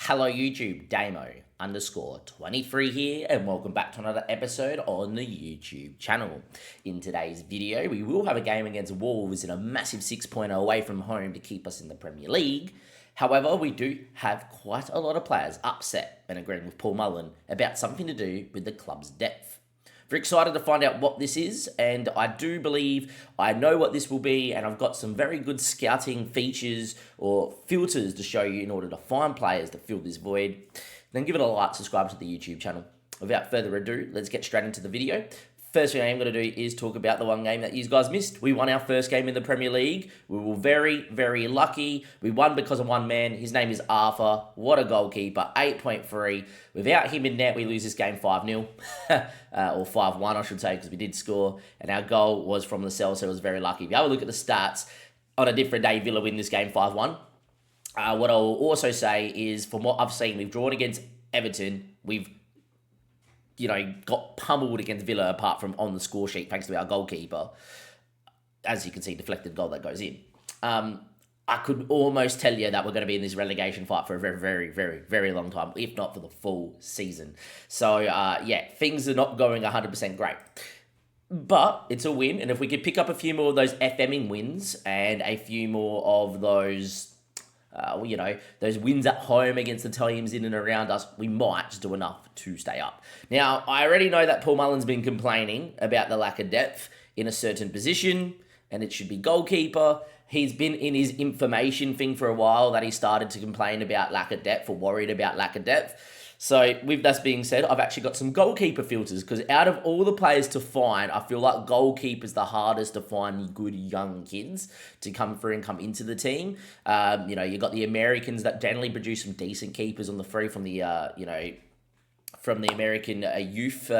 Hello YouTube, Damo_23 here, and welcome back to another episode on the YouTube channel. In today's video, we will have a game against Wolves in a massive 6-pointer away from home to keep us in the Premier League. However, we do have quite a lot of players upset and agreeing with Paul Mullen about something to do with the club's depth. Very excited to find out what this is, and I do believe I know what this will be, and I've got some very good scouting features or filters to show you in order to find players to fill this void. Then give it a like, subscribe to the YouTube channel. Without further ado, let's get straight into the video. First thing I am going to do is talk about the one game that you guys missed. We won our first game in the Premier League. We were very, very lucky. We won because of one man. His name is Arthur. What a goalkeeper. 8.3. Without him in net, we lose this game 5-0. Or 5-1, I should say, because we did score. And our goal was from the cell, so it was very lucky. If you have a look at the stats, on a different day, Villa win this game 5-1. What I will also say is, from what I've seen, we've drawn against Everton. We've got pummeled against Villa apart from on the score sheet thanks to our goalkeeper. As you can see, deflected goal that goes in. I could almost tell you that we're going to be in this relegation fight for a very, very, very, very long time, if not for the full season. So, things are not going 100% great. But it's a win, and if we could pick up a few more of those FMing wins and a few more of those those wins at home against the teams in and around us, we might just do enough to stay up. Now, I already know that Paul Mullen's been complaining about the lack of depth in a certain position, and it should be goalkeeper. He's been in his information thing for a while that he started to complain about lack of depth or worried about lack of depth. So, with that being said, I've actually got some goalkeeper filters, because out of all the players to find, I feel like goalkeeper's the hardest to find good young kids to come through and come into the team. You've got the Americans that generally produce some decent keepers on the free from the, from the American youth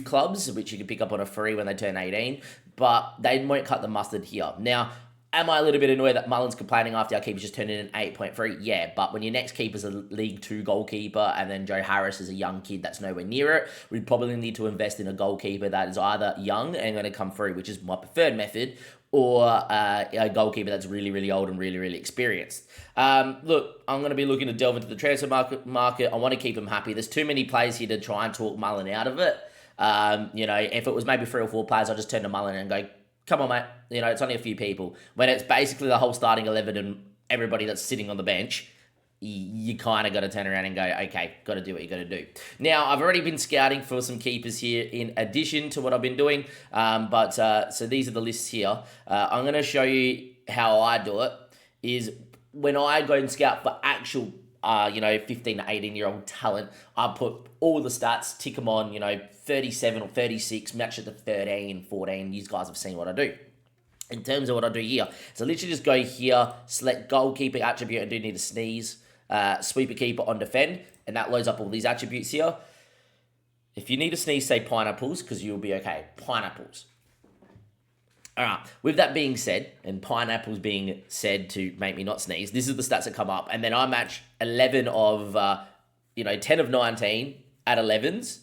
clubs, which you can pick up on a free when they turn 18, but they won't cut the mustard here. Now, am I a little bit annoyed that Mullen's complaining after our keeper's just turned in an 8.3? Yeah, but when your next keeper's a League 2 goalkeeper and then Joe Harris is a young kid that's nowhere near it, we'd probably need to invest in a goalkeeper that is either young and going to come through, which is my preferred method, or a goalkeeper that's really, really old and really, really experienced. Look, I'm going to be looking to delve into the transfer market. I want to keep him happy. There's too many players here to try and talk Mullen out of it. If it was maybe 3 or 4 players, I'll just turn to Mullen and go, come on, mate. It's only a few people. When it's basically the whole starting 11 and everybody that's sitting on the bench, you kind of got to turn around and go, okay, got to do what you got to do. Now, I've already been scouting for some keepers here in addition to what I've been doing. So these are the lists here. I'm going to show you how I do it. Is when I go and scout for actual 15 to 18-year-old talent, I put all the stats, tick them on, 37 or 36, match it to 13, 14. You guys have seen what I do. In terms of what I do here, so literally just go here, select goalkeeper attribute, I do need to sneeze, sweeper keeper on defend, and that loads up all these attributes here. If you need to sneeze, say pineapples, because you'll be okay. Pineapples. All right, with that being said, and pineapples being said to make me not sneeze, this is the stats that come up. And then I match 11 of, 10 of 19 at 11s,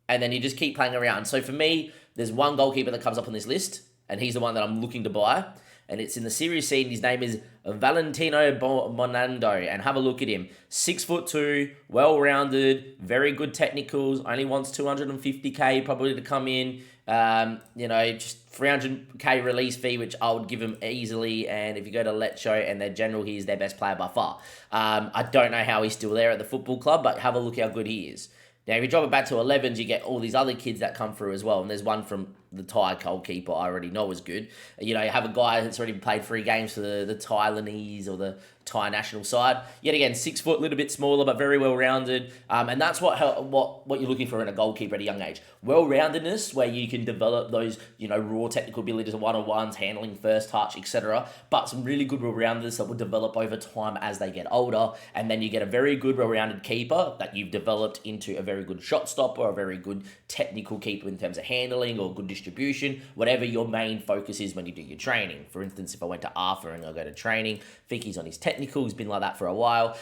and then you just keep playing around. So for me, there's one goalkeeper that comes up on this list, and he's the one that I'm looking to buy. And it's in the Series C, and his name is Valentino Bonando. And have a look at him. 6'2", well-rounded, very good technicals, only wants 250k probably to come in. Just 300k release fee, which I would give him easily. And if you go to Let's Show and their general, he's their best player by far. I don't know how he's still there at the football club, but have a look how good he is. Now, if you drop it back to 11s, you get all these other kids that come through as well. And there's one from the Thai goalkeeper I already know is good. You have a guy that's already played 3 games for the Thailandese or the Thai national side. Yet again, 6 foot, a little bit smaller, but very well-rounded. And that's what you're looking for in a goalkeeper at a young age. Well-roundedness, where you can develop those, raw technical abilities of one-on-ones, handling, first touch, etc. But some really good well-roundedness that will develop over time as they get older. And then you get a very good well-rounded keeper that you've developed into a very good shot stopper, a very good technical keeper in terms of handling or good distribution, whatever your main focus is when you do your training. For instance, if I went to Arthur and I go to training, I think he's on his technical, he's been like that for a while.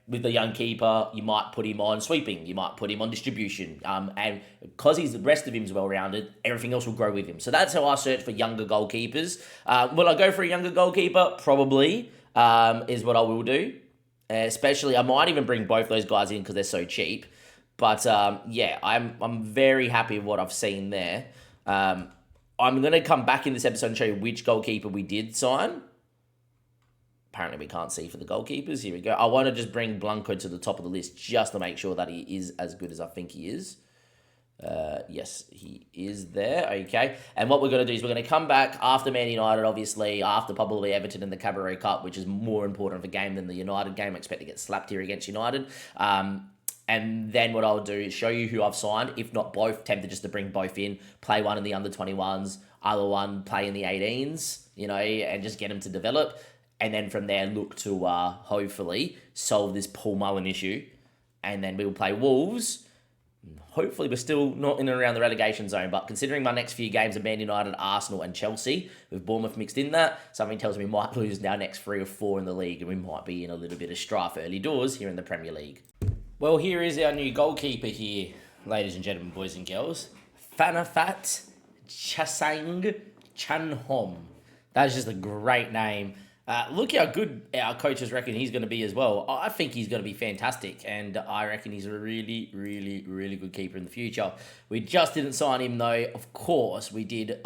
With the young keeper, you might put him on sweeping, you might put him on distribution, and because the rest of him is well-rounded, everything else will grow with him. So that's how I search for younger goalkeepers. Will I go for a younger goalkeeper? Probably, is what I will do. Especially, I might even bring both those guys in because they're so cheap. But yeah, I'm very happy with what I've seen there. I'm going to come back in this episode and show you which goalkeeper we did sign. Apparently, we can't see for the goalkeepers. Here we go. I want to just bring Blanco to the top of the list just to make sure that he is as good as I think he is. Yes, he is there. Okay. And what we're going to do is we're going to come back after Man United, obviously, after probably Everton in the Cabaret Cup, which is more important of a game than the United game. I expect to get slapped here against United. And then what I'll do is show you who I've signed. If not both, tempted just to bring both in, play one in the under-21s, other one play in the 18s, and just get them to develop. And then from there, look to hopefully solve this Paul Mullen issue. And then we'll play Wolves. Hopefully, we're still not in and around the relegation zone. But considering my next few games are Man United, Arsenal, and Chelsea, with Bournemouth mixed in that, something tells me we might lose our next 3 or 4 in the league. And we might be in a little bit of strife early doors here in the Premier League. Well, here is our new goalkeeper here, ladies and gentlemen, boys and girls. Fanafat Chasang Chanhom. That is just a great name. Look how good our coaches reckon he's going to be as well. I think he's going to be fantastic, and I reckon he's a really, really, really good keeper in the future. We just didn't sign him, though. Of course, we did,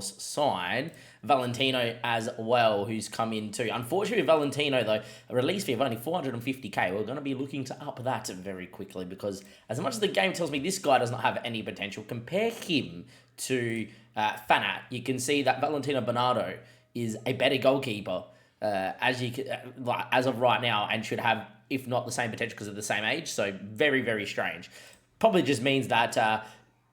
sign Valentino as well, who's come in too. Unfortunately, Valentino, though, a release fee of only 450k. We're going to be looking to up that very quickly because as much as the game tells me this guy does not have any potential, compare him to Fanat. You can see that Valentino Bernardo is a better goalkeeper. As of right now, and should have, if not the same potential because of the same age. So very, very strange. Probably just means that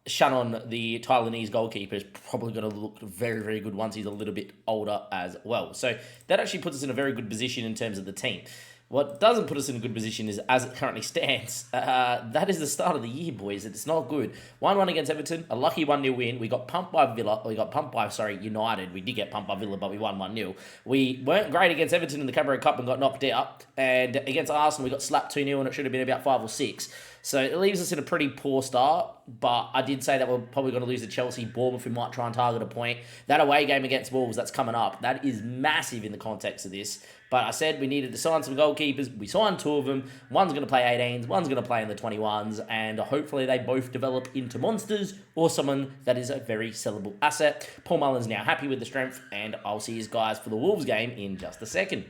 Shannon, the Taiwanese goalkeeper, is probably going to look very, very good once he's a little bit older as well. So that actually puts us in a very good position in terms of the team. What doesn't put us in a good position is, as it currently stands, that is the start of the year, boys. It's not good. 1-1 against Everton, a lucky 1-0 win. We got pumped by United. We did get pumped by Villa, but we won 1-0. We weren't great against Everton in the Cabaret Cup and got knocked out. And against Arsenal, we got slapped 2-0 and it should have been about 5 or 6. So it leaves us in a pretty poor start, but I did say that we're probably going to lose to Chelsea. Bournemouth, we might try and target a point. That away game against Wolves, that's coming up. That is massive in the context of this. But I said we needed to sign some goalkeepers. We signed 2 of them. One's going to play 18s, one's going to play in the 21s, and hopefully they both develop into monsters or someone that is a very sellable asset. Paul Mullen's now happy with the strength, and I'll see you guys for the Wolves game in just a second.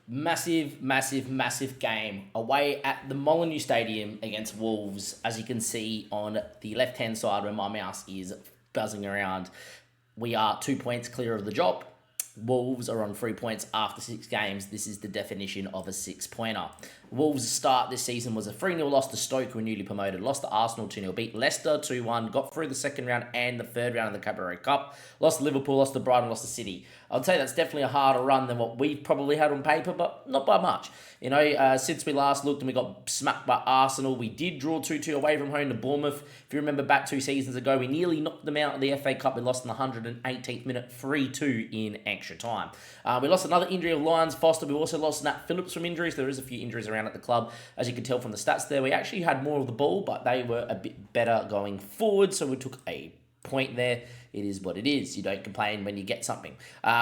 Massive, massive, massive game away at the Molineux Stadium against Wolves. As you can see on the left-hand side where my mouse is buzzing around, we are 2 points clear of the job. Wolves are on 3 points after 6 games. This is the definition of a 6-pointer. Wolves' start this season was a 3-0 loss to Stoke, who were newly promoted, lost to Arsenal 2-0, beat Leicester 2-1, got through the second round and the third round of the Cabaret Cup, lost to Liverpool, lost to Brighton, lost to City. I'd say that's definitely a harder run than what we probably had on paper, but not by much. Since we last looked and we got smacked by Arsenal, we did draw 2-2 away from home to Bournemouth. If you remember back 2 seasons ago, we nearly knocked them out of the FA Cup. We lost in the 118th minute, 3-2 in extra time. We lost another injury of Lyons Foster. We also lost Nat Phillips from injuries. There is a few injuries around at the club. As you can tell from the stats there, we actually had more of the ball, but they were a bit better going forward, so we took a point there. It is what it is. You don't complain when you get something.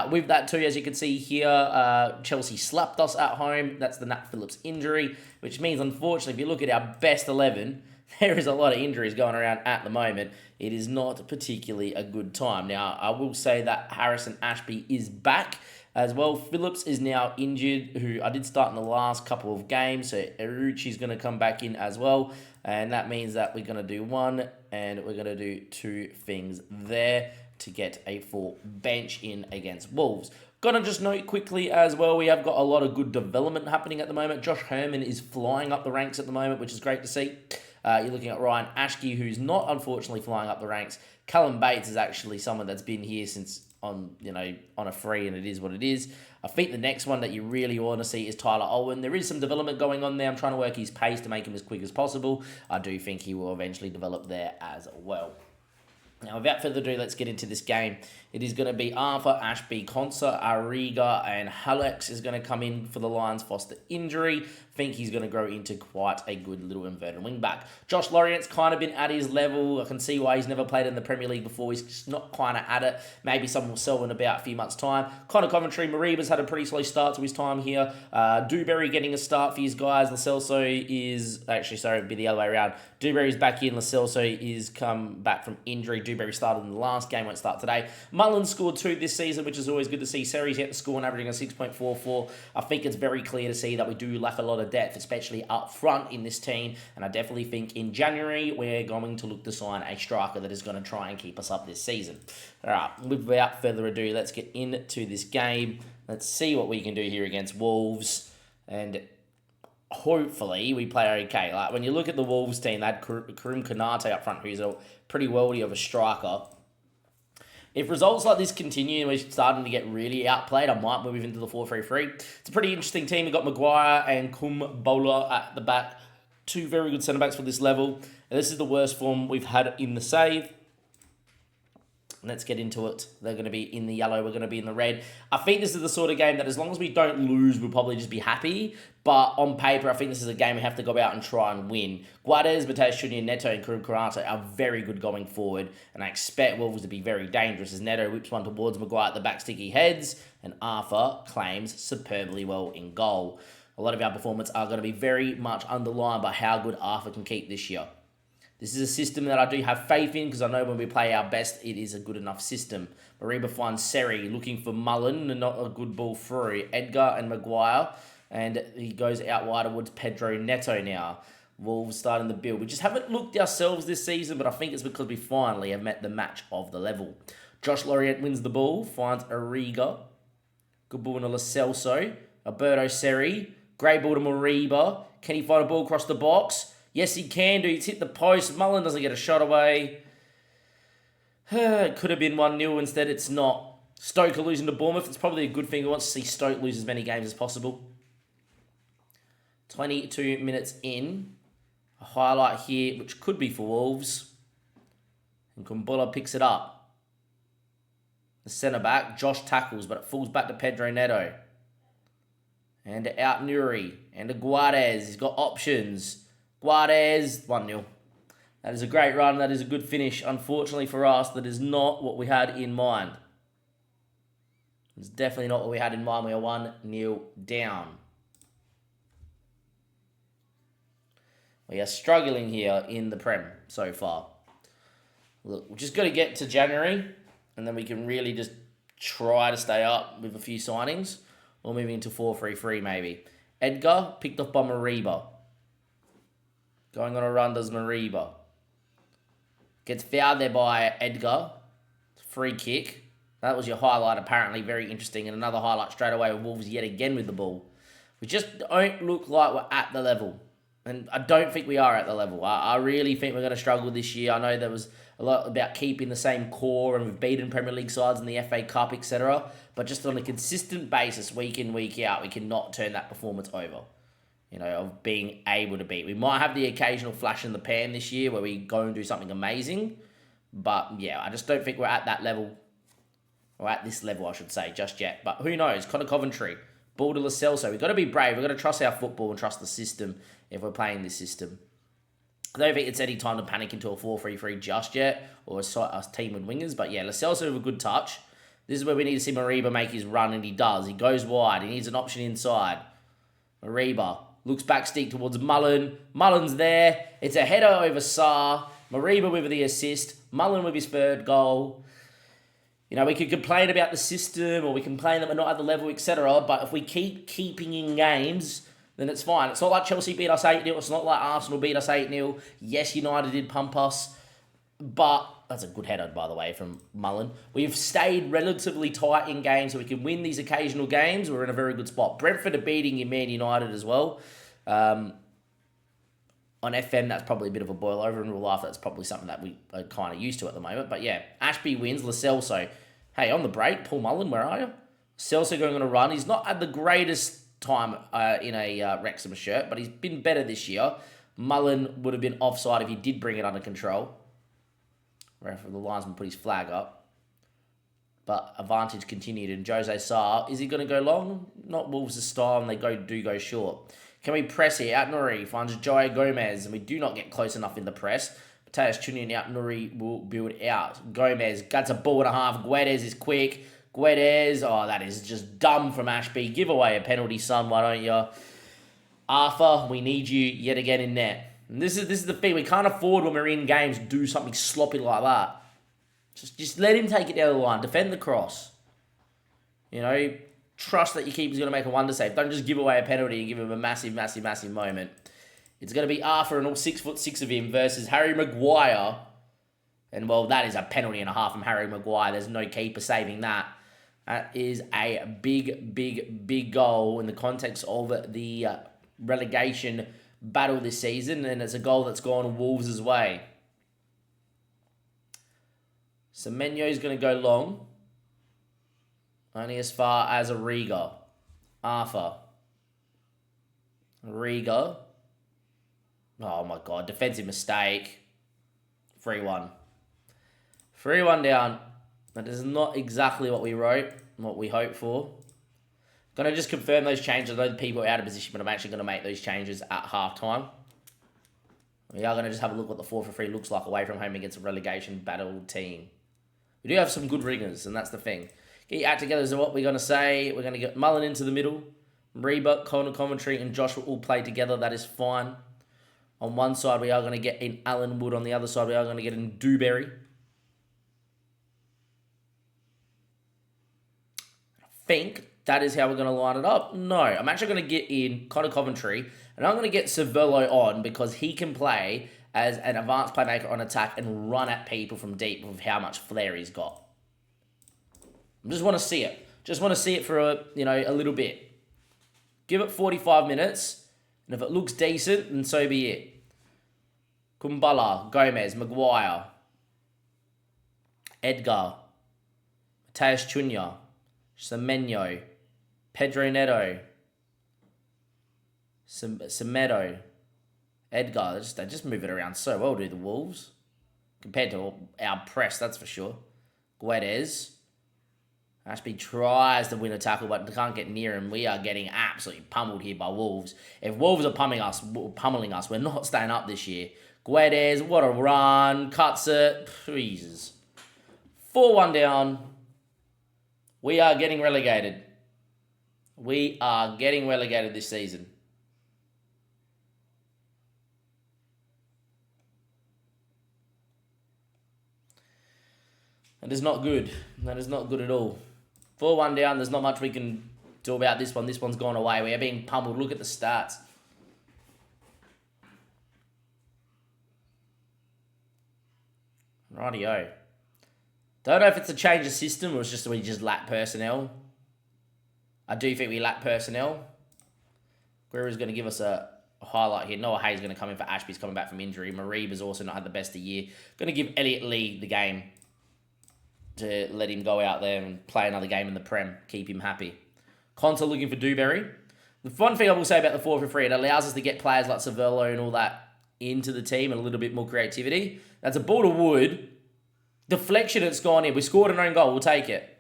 With that too, as you can see here, Chelsea slapped us at home. That's the Nat Phillips injury, which means, unfortunately, if you look at our best 11, there is a lot of injuries going around at the moment. It is not particularly a good time. Now, I will say that Harrison Ashby is back as well. Phillips is now injured, who I did start in the last couple of games, so Eruchi's going to come back in as well. And that means that we're going to do 1 and we're going to do 2 things there to get a full bench in against Wolves. Gonna just note quickly as well, we have got a lot of good development happening at the moment. Josh Herman is flying up the ranks at the moment, which is great to see. You're looking at Ryan Ashke, who's not unfortunately flying up the ranks. Callum Bates is actually someone that's been here since on a free, and it is what it is. I think the next one that you really want to see is Tyler Owen. There is some development going on there. I'm trying to work his pace to make him as quick as possible. I do think he will eventually develop there as well. Now, without further ado, let's get into this game. It is going to be Arthur, Ashby, Konsa, Arriga, and Hallex is going to come in for the Lyons Foster injury. think he's going to grow into quite a good little inverted wing back. Josh Laurient's kind of been at his level. I can see why he's never played in the Premier League before. He's just not kind of at it. Maybe someone will sell in about a few months' time. Connor Coventry, Mariba's had a pretty slow start to his time here. Dewberry getting a start for his guys. Lo Celso is... Actually, sorry, it'd be the other way around. Dewberry's back in. Lo Celso is come back from injury. Dewberry started in the last game, won't start today. Mullen scored 2 this season, which is always good to see. Seri's yet to score and averaging a 6.44. I think it's very clear to see that we do lack a lot of depth, especially up front in this team. And I definitely think in January, we're going to look to sign a striker that is going to try and keep us up this season. All right, without further ado, let's get into this game. Let's see what we can do here against Wolves. And hopefully we play okay. Like when you look at the Wolves team, they had Karim Konate up front, who's a pretty worldy of a striker. If results like this continue and we're starting to get really outplayed, I might move into the 4-3-3. It's a pretty interesting team. We've got Maguire and Kumbola at the back. 2 very good centre-backs for this level. And this is the worst form we've had in the save. Let's get into it. They're going to be in the yellow. We're going to be in the red. I think this is the sort of game that as long as we don't lose, we'll probably just be happy. But on paper, I think this is a game we have to go out and try and win. Guades, Mateus Junior, Neto, and Karim Konate are very good going forward. And I expect Wolves to be very dangerous as Neto whips one towards Maguire at the back, sticky heads. And Arthur claims superbly well in goal. A lot of our performance are going to be very much underlined by how good Arthur can keep this year. This is a system that I do have faith in because I know when we play our best, it is a good enough system. Mariba finds Seri looking for Mullen and not a good ball through. Edgar and Maguire, and he goes out wide towards Pedro Neto now. Wolves starting the build. We just haven't looked ourselves this season, but I think it's because we finally have met the match of the level. Josh Laurient wins the ball, finds Arriga. Good ball to Lo Celso. Alberto Seri. Great ball to Mariba. Can he find a ball across the box? Yes, he can do. He's hit the post. Mullen doesn't get a shot away. It could have been 1-0. Instead, it's not. Stoke are losing to Bournemouth. It's probably a good thing. We want to see Stoke lose as many games as possible. 22 minutes in. A highlight here, which could be for Wolves. And Kumbola picks it up. The centre-back, Josh tackles, but it falls back to Pedro Neto. And out Nuri. And to Guades. He's got options. Guades, 1-0. That is a great run. That is a good finish. Unfortunately for us, that is not what we had in mind. It's definitely not what we had in mind. We are 1-0 down. We are struggling here in the Prem so far. Look, we've just got to get to January, and then we can really just try to stay up with a few signings, or moving into 4-3-3 maybe. Edgar, picked up by Mariba. Going on a run does Mariba. Gets fouled there by Edgar. Free kick. That was your highlight, apparently. Very interesting. And another highlight straight away with Wolves yet again with the ball. We just don't look like we're at the level. And I don't think we are at the level. I really think we're going to struggle this year. I know there was a lot about keeping the same core, and we've beaten Premier League sides in the FA Cup, etc. But just on a consistent basis, week in, week out, we cannot turn that performance over. You know, of being able to beat. We might have the occasional flash in the pan this year where we go and do something amazing. But, yeah, I just don't think we're at that level. Or at this level, I should say, just yet. But who knows? Connor Coventry. Ball to Lo Celso. We've got to be brave. We've got to trust our football and trust the system if we're playing this system. I don't think it's any time to panic into a 4-3-3 just yet. Or a team with wingers. But, yeah, Lo Celso with a good touch. This is where we need to see Mariba make his run, and he does. He goes wide. He needs an option inside. Mariba. Looks back stick towards Mullen. Mullen's there. It's a header over Sarr. Mariba with the assist. Mullen with his third goal. You know, we could complain about the system, or we complain that we're not at the level, etc. But if we keep keeping in games, then it's fine. It's not like Chelsea beat us 8-0. It's not like Arsenal beat us 8-0. Yes, United did pump us. But that's a good header, by the way, from Mullen. We've stayed relatively tight in games, so we can win these occasional games. We're in a very good spot. Brentford are beating your Man United as well. On FM, that's probably a bit of a boil over. In real life, that's probably something that we are kind of used to at the moment. But yeah, Ashby wins. Lo Celso. Hey, on the break, Paul Mullen, where are you? Celso going on a run. He's not had the greatest time in a Wrexham shirt, but he's been better this year. Mullen would have been offside if he did bring it under control. The linesman put his flag up. But advantage continued, and Jose Sarr, is he going to go long? Not Wolves' style, and they do go short. Can we press here? Out Nuri finds Joey Gomez, and we do not get close enough in the press. Mateus Cunha out Nuri will build out. Gomez gets a ball and a half. Guedes is quick. Guedes, that is just dumb from Ashby. Give away a penalty, son, why don't you? Arthur, we need you yet again in net. And this is the thing. We can't afford when we're in games to do something sloppy like that. Just let him take it down the line. Defend the cross. Trust that your keeper's going to make a wonder save. Don't just give away a penalty and give him a massive, massive, massive moment. It's going to be Arthur and all 6'6" of him versus Harry Maguire. And, that is a penalty and a half from Harry Maguire. There's no keeper saving that. That is a big, big, big goal in the context of the relegation battle this season. And it's a goal that's gone Wolves' way. Semenyo's going to go long. Only as far as Riga. Arthur. Riga. Oh my God. Defensive mistake. 3-1. 3-1 down. That is not exactly what we wrote. What we hoped for. Going to just confirm those changes. I know the people are out of position, but I'm actually going to make those changes at halftime. We are going to just have a look what the 4-for-3 looks like away from home against a relegation battle team. We do have some good ringers, and that's the thing. Get your act together is what we're going to say. We're going to get Mullen into the middle. Reba, Connor Commentary, and Josh will all play together. That is fine. On one side, we are going to get in Alan Wood. On the other side, we are going to get in Dewberry. I think that is how we're going to line it up. No, I'm actually going to get in Connor Coventry, and I'm going to get Cervello on because he can play as an advanced playmaker on attack and run at people from deep with how much flair he's got. I just want to see it. Just want to see it for a little bit. Give it 45 minutes, and if it looks decent, then so be it. Kumbala, Gomez, Maguire, Edgar, Mateus Cunha, Semenyo, Pedro Neto, Semedo, Edgar. They just move it around so well, do the Wolves. Compared to our press, that's for sure. Guedes. Ashby tries to win a tackle, but can't get near him. We are getting absolutely pummeled here by Wolves. If Wolves are pummeling us, we're not staying up this year. Guedes, what a run. Cuts it. Jesus. 4-1 down. We are getting relegated. We are getting relegated this season. That is not good. That is not good at all. 4-1 down. There's not much we can do about this one. This one's gone away. We are being pummeled. Look at the stats. Rightio. Don't know if it's a change of system or it's just we just lack personnel. I do think we lack personnel. Guerrero's going to give us a highlight here. Noah Hayes is going to come in for Ashby's coming back from injury. Marib has also not had the best of the year. Going to give Elliot Lee the game to let him go out there and play another game in the Prem. Keep him happy. Conta looking for Dewberry. The one thing I will say about the 4-for-3, it allows us to get players like Cervello and all that into the team and a little bit more creativity. That's a ball to Wood. Deflection, it's gone in. We scored an own goal. We'll take it.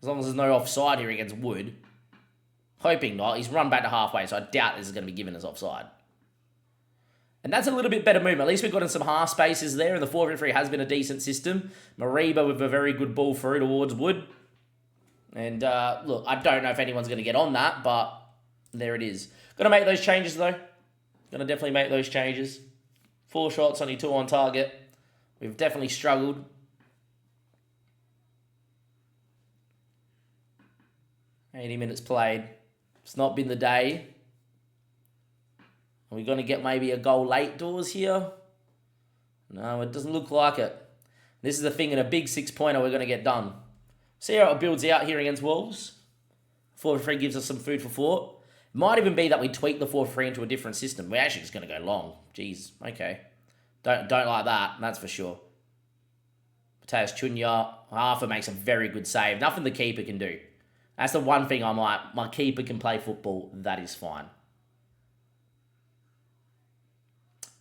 As long as there's no offside here against Wood. Hoping not. He's run back to halfway, so I doubt this is going to be given as offside. And that's a little bit better movement. At least we've got in some half spaces there, and the 4-for-3 has been a decent system. Mariba with a very good ball through towards Wood. And, look, I don't know if anyone's going to get on that, but there it is. Going to make those changes, though. Going to definitely make those changes. 4 shots, only 2 on target. We've definitely struggled. "80 minutes played. It's not been the day. Are we going to get maybe a goal late doors here? No, it doesn't look like it. This is the thing, in a big 6-pointer we're going to get done. See how it builds out here against Wolves? 4-for-3 gives us some food for thought. It might even be that we tweak the 4-for-3 into a different system. We're actually just going to go long. Jeez, okay. Don't like that, that's for sure. Mateus Cunha, Arthur makes a very good save. Nothing the keeper can do. That's the one thing I'm like, my keeper can play football, that is fine.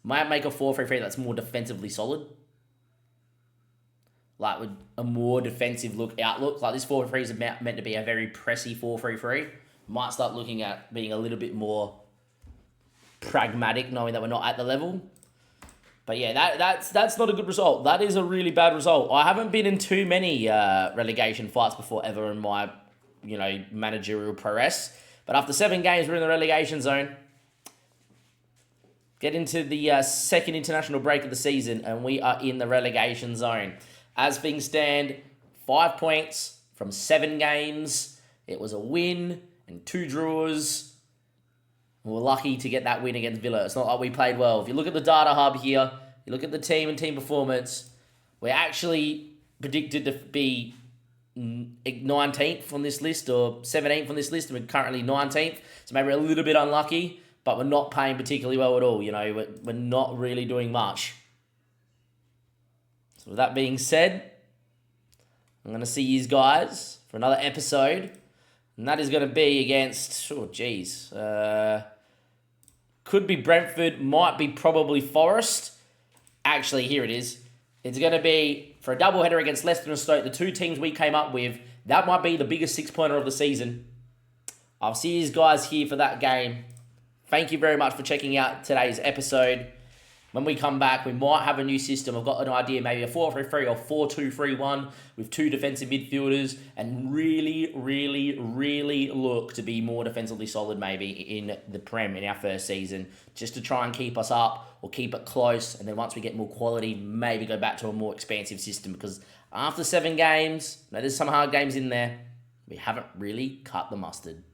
Might make a 4-3-3 that's more defensively solid. Like with a more defensive outlook. Like this 4-3 is meant to be a very pressy 4-3-3. Might start looking at being a little bit more pragmatic, knowing that we're not at the level. But yeah, that's not a good result. That is a really bad result. I haven't been in too many relegation fights before ever in my, managerial prowess. But after 7 games, we're in the relegation zone. Get into the second international break of the season, and we are in the relegation zone. As things stand, 5 points from 7 games. It was a win and 2 draws. We were lucky to get that win against Villa. It's not like we played well. If you look at the data hub here, you look at the team and team performance, we're actually predicted to be 19th on this list or 17th on this list, and we're currently 19th. So maybe we're a little bit unlucky, but we're not playing particularly well at all. We're not really doing much. So with that being said, I'm going to see you guys for another episode. And that is going to be against, could be Brentford, might be probably Forest. Actually, here it is. It's going to be for a doubleheader against Leicester and Stoke, the 2 teams we came up with. That might be the biggest 6-pointer of the season. I'll see you guys here for that game. Thank you very much for checking out today's episode. When we come back, we might have a new system. I've got an idea, maybe a 4-3-3 or 4-2-3-1 with 2 defensive midfielders, and really, really, really look to be more defensively solid maybe in the Prem in our first season, just to try and keep us up or keep it close. And then once we get more quality, maybe go back to a more expansive system, because after 7 games, there's some hard games in there, we haven't really cut the mustard.